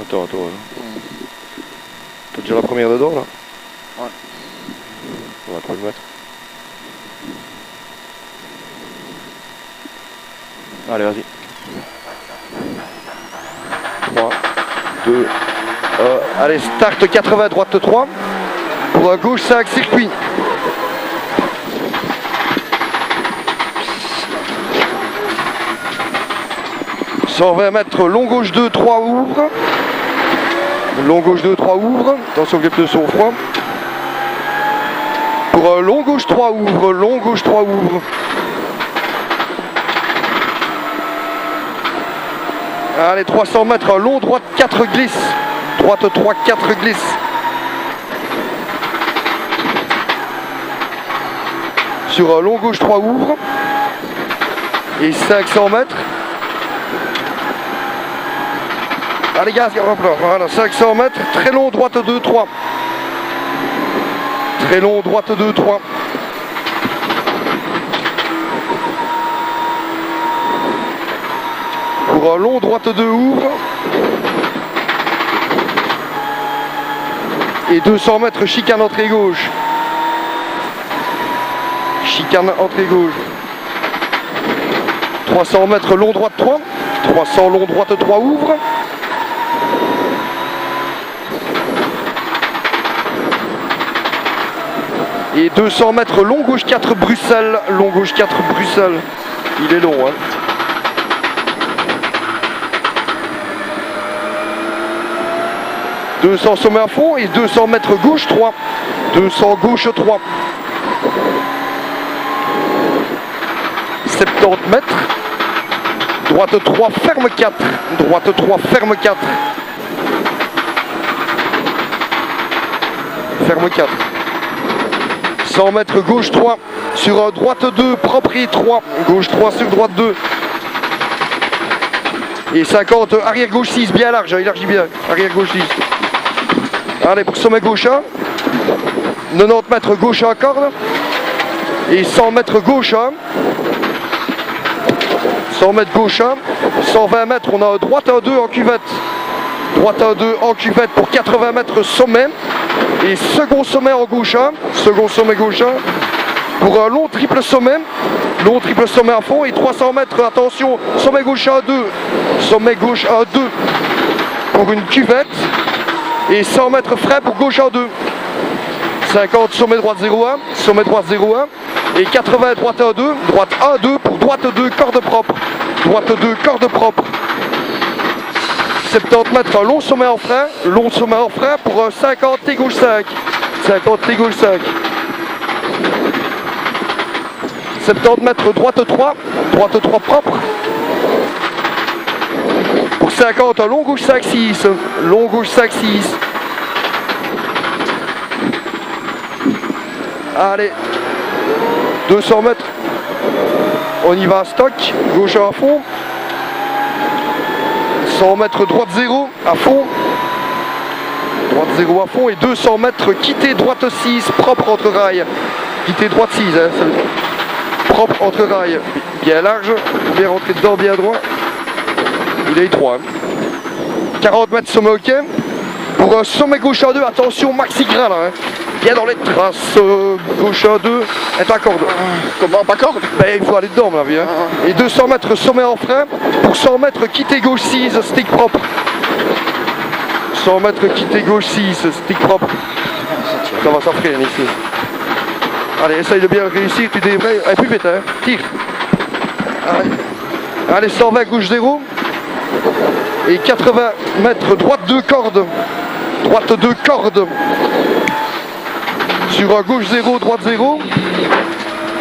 Attends. T'as déjà la première dedans là? Ouais. On va pas le mettre. Allez, vas-y. 3, 2, allez, start 80, droite 3. Pour gauche 5, circuit. « 120 mètres, long gauche 2, 3 ouvre. Long gauche 2, 3 ouvre. Attention que les pneus sont froids. Pour long gauche 3 ouvre, long gauche 3 ouvre. Allez, 300 mètres, long droite 4 glisse. Droite 3, 4 glisse. Sur long gauche 3 ouvre. Et 500 mètres. Allez gaz, voilà, 500 mètres, très long, droite 2, 3. Très long, droite 2, 3. Pour long, droite 2, ouvre. Et 200 mètres, chicane entrée gauche. Chicane entrée gauche. 300 mètres, long, droite 3. 300, long, droite 3, ouvre. Et 200 mètres, long gauche 4 Bruxelles, long gauche 4 Bruxelles. Il est long, hein. « 200 sommet à fond et 200 mètres gauche 3. 200 gauche 3. 70 mètres. Droite 3, ferme 4. Droite 3, ferme 4. Ferme 4. 100 mètres gauche 3 sur droite 2 propre et 3, gauche 3 sur droite 2 et 50 arrière gauche 6 bien large, élargis bien, arrière gauche 6. Allez pour sommet gauche 1, 90 mètres gauche 1 corde et 100 mètres gauche 1, 100 mètres gauche 1, 120 mètres on a droite 1 2 en cuvette, droite 1 2 en cuvette pour 80 mètres sommet. Et second sommet en gauche 1, second sommet gauche 1, pour un long triple sommet à fond et 300 mètres, attention, sommet gauche 1, 2, sommet gauche 1, 2, pour une cuvette, et 100 mètres frais pour gauche 1, 2, 50 sommet droite 0, 1, sommet droite 0, 1, et 80 droite 1, 2, droite 1, 2, pour droite 2, corde propre, droite 2, corde propre. 70 mètres, long sommet en frein pour 50 T gauche 5. 50 T gauche 5. 70 mètres, droite 3 propre. Pour 50, long gauche 5, 6. Long gauche 5, 6. Allez, 200 mètres. On y va à stock, gauche à fond. 100 mètres droite 0 à fond, droite 0 à fond et 200 mètres quitté droite 6 propre entre rails, quitté droite 6 hein, propre entre rails, bien large, bien rentré dedans, bien droit, il est étroit. 40 mètres sommet ok, pour un sommet gauche à 2, attention maxi grain là, hein. Bien dans les traces, gauche à 2, est à corde. Comment, pas corde? Ben il faut aller dedans ma vie hein. Et 200 mètres sommet en frein, pour 100 mètres quitté gauche 6, stick propre. 100 mètres quitté gauche 6, stick propre. Ça va s'enfreiner ici. Allez, essaye de bien réussir, tu débrayes. Allez, plus vite hein, tire. Allez, 120 gauche 0. Et 80 mètres droite 2 cordes. Droite 2 cordes. Sur gauche 0, droite 0.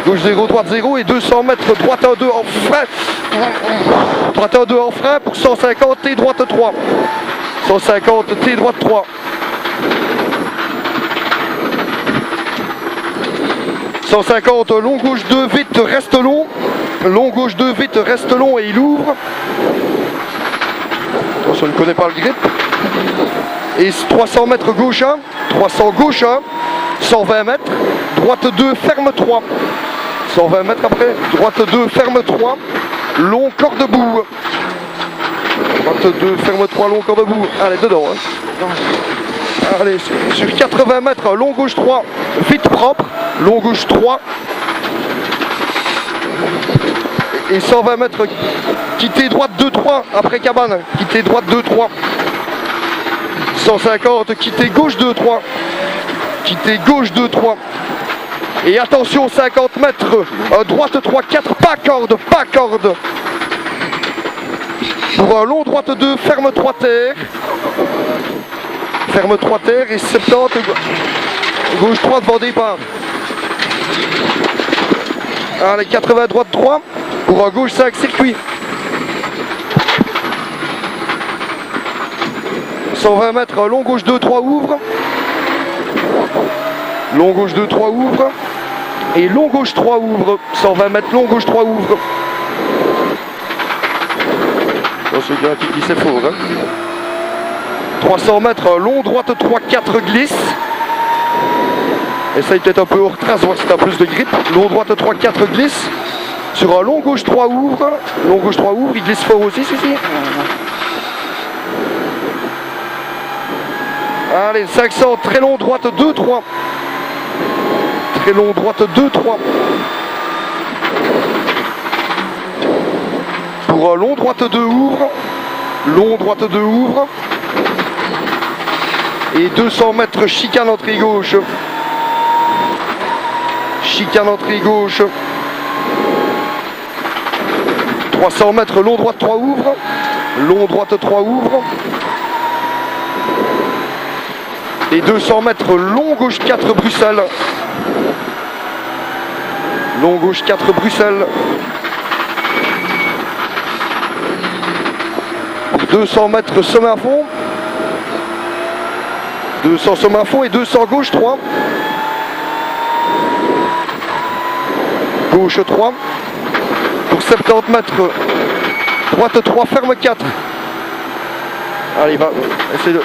Gauche 0, droite 0 et 200 mètres droite 1, 2 en frein. Droite 1, 2 en frein pour 150 T droite 3. 150 T droite 3. 150 long gauche 2 vite reste long. Long gauche 2 vite reste long et il ouvre. Attention, il ne connaît pas le grip. Et 300 mètres gauche 1. 300 gauche 1. 120 mètres. Droite 2 ferme 3. 120 mètres après. Droite 2 ferme 3. Long corps debout. Droite 2, ferme 3, long corps debout. Allez, dedans. Hein. Allez, sur 80 mètres, long gauche 3, vite propre. Long gauche 3. Et 120 mètres, quitter droite 2-3 après cabane. Quitter droite 2-3. 150, quitter gauche 2-3. Quitter gauche 2-3. Et attention, 50 mètres, droite 3-4, pas corde, pas corde. Pour un long droite 2, ferme 3 terre. Ferme 3 terre et 70, gauche 3 devant départ. Allez, 80 droite 3, pour un gauche 5 circuit. 120 mètres, long gauche 2, 3 ouvre. Long gauche 2, 3 ouvre. Et long gauche 3 ouvre. 120 mètres, long gauche 3 ouvre. C'est bien qui c'est fort. Hein. 300 mètres, long droite 3, 4 glisse. Essaye peut-être un peu hors trace, voir si tu as plus de grip. Long droite 3, 4 glisse. Sur un long gauche 3 ouvre. Long gauche 3 ouvre, il glisse fort aussi, celui-ci. Allez, 500, très long droite 2, 3. Très long droite 2, 3. Pour un long droite 2 ouvre. Long droite 2 ouvre. Et 200 mètres chicane entrée gauche. Chicane entrée gauche. 300 mètres long droite 3 ouvre. Long droite 3 ouvre. Et 200 mètres long gauche 4 Bruxelles. Long gauche 4 Bruxelles. 200 mètres sommet à fond. 200 sommet à fond et 200 gauche 3. Gauche 3. Pour 70 mètres. Droite 3, ferme 4. Allez, va. Essaye de...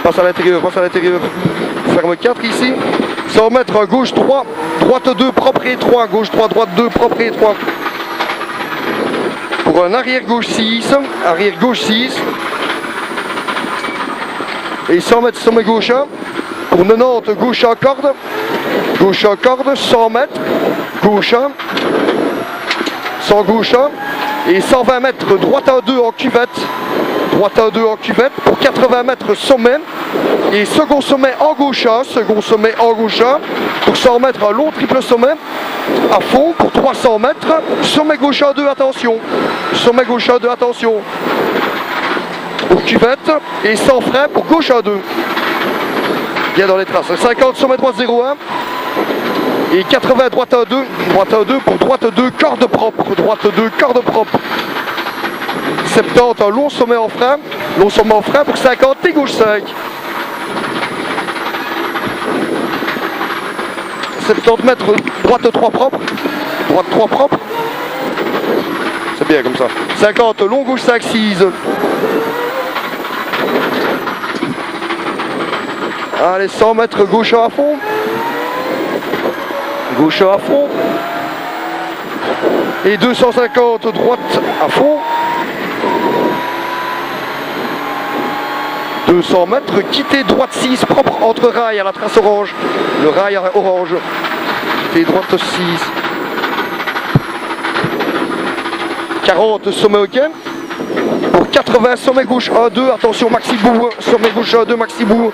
Passe à l'intérieur, passe à l'intérieur. Ferme 4 ici. 100 mètres, gauche 3. Droite 2, propre et 3. Gauche 3, droite 2, propre et 3. Pour un arrière gauche 6. Arrière gauche 6. Et 100 mètres sommet gauche 1. Pour 90, gauche en corde. Gauche en corde, 100 mètres. Gauche 1. 100 gauche 1. Et 120 mètres, droite en 2 en cuvette. Droite en 2 en cuvette. Pour 80 mètres sommet. Et second sommet en gauche 1. Second sommet en gauche 1. Pour 100 mètres, un long triple sommet. À fond pour 300 mètres. Sommet gauche 1, 2, attention. Sommet gauche 1, 2, attention. Pour cuvette. Et sans frein pour gauche 1, 2. Bien dans les traces. 50 sommet droite 0,1. Et 80 droite 1, 2. Droite 1, 2 pour droite 2, corde propre. Droite 2, corde propre. 70, un long sommet en frein. Long sommet en frein pour 50 et gauche 5. 70 mètres, droite 3 propre. Droite 3 propre. C'est bien comme ça. 50, long gauche 5, 6. Allez, 100 mètres, gauche à fond. Gauche à fond. Et 250, droite à fond. 200 mètres, quitter droite 6, propre entre rail à la trace orange. Le rail orange. Quitter droite 6. 40, sommet ok. Pour 80, sommet gauche 1, 2, attention, maxi bout. Sommet gauche 1, 2, maxi bout.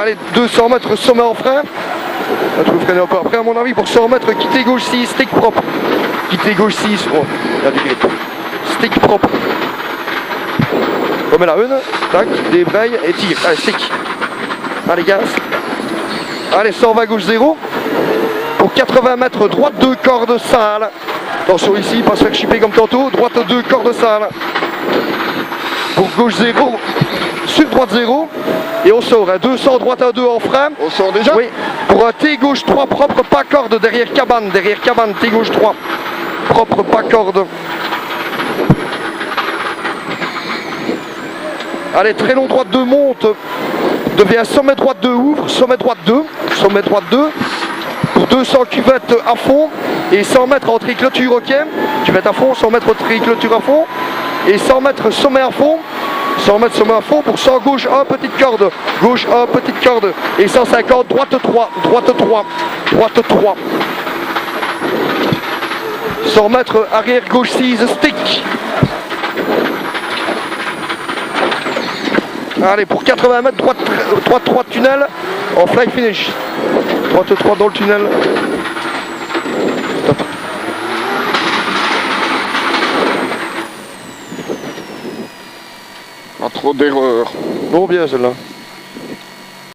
Allez, 200 mètres, sommet en frein. Là, tu peux freiner un peu après, à mon avis, pour 100 mètres, quitter gauche 6, stick propre. Quitter gauche 6, oh, il y a du grip. Stick propre. On met la une, tac, débraye et tire. Allez, stick. Allez, gaz. Allez, 120 gauche 0. Pour 80 mètres, droite 2, corde sale. Attention ici, pas se faire chipper comme tantôt. Droite 2, corde sale. Pour gauche 0, sud droite 0. Et on sort, hein, 200, droite 1, 2 en frein. On sort déjà? Oui. Pour un T gauche 3, propre, pas corde, derrière cabane, T gauche 3. Propre, pas corde. Allez, très long droite 2 monte. Devient sommet droite 2 ouvre. Sommet droite 2. Sommet droite 2. Pour pour 200 cuvettes à fond et 100 mètres en triclôture, ok. Cuvette à fond, 100 mètres triclôture à fond et 100 mètres sommet à fond. 100 mètres sommet à fond pour 100 gauche 1 petite corde, gauche 1 petite corde et 150 droite 3, droite 3, droite 3. 100 mètres arrière gauche 6 stick. Allez, pour 80 mètres droite 3 tunnel en fly finish. Droite 3 dans le tunnel. Stop. Pas trop d'erreurs. Bon, bien celle-là.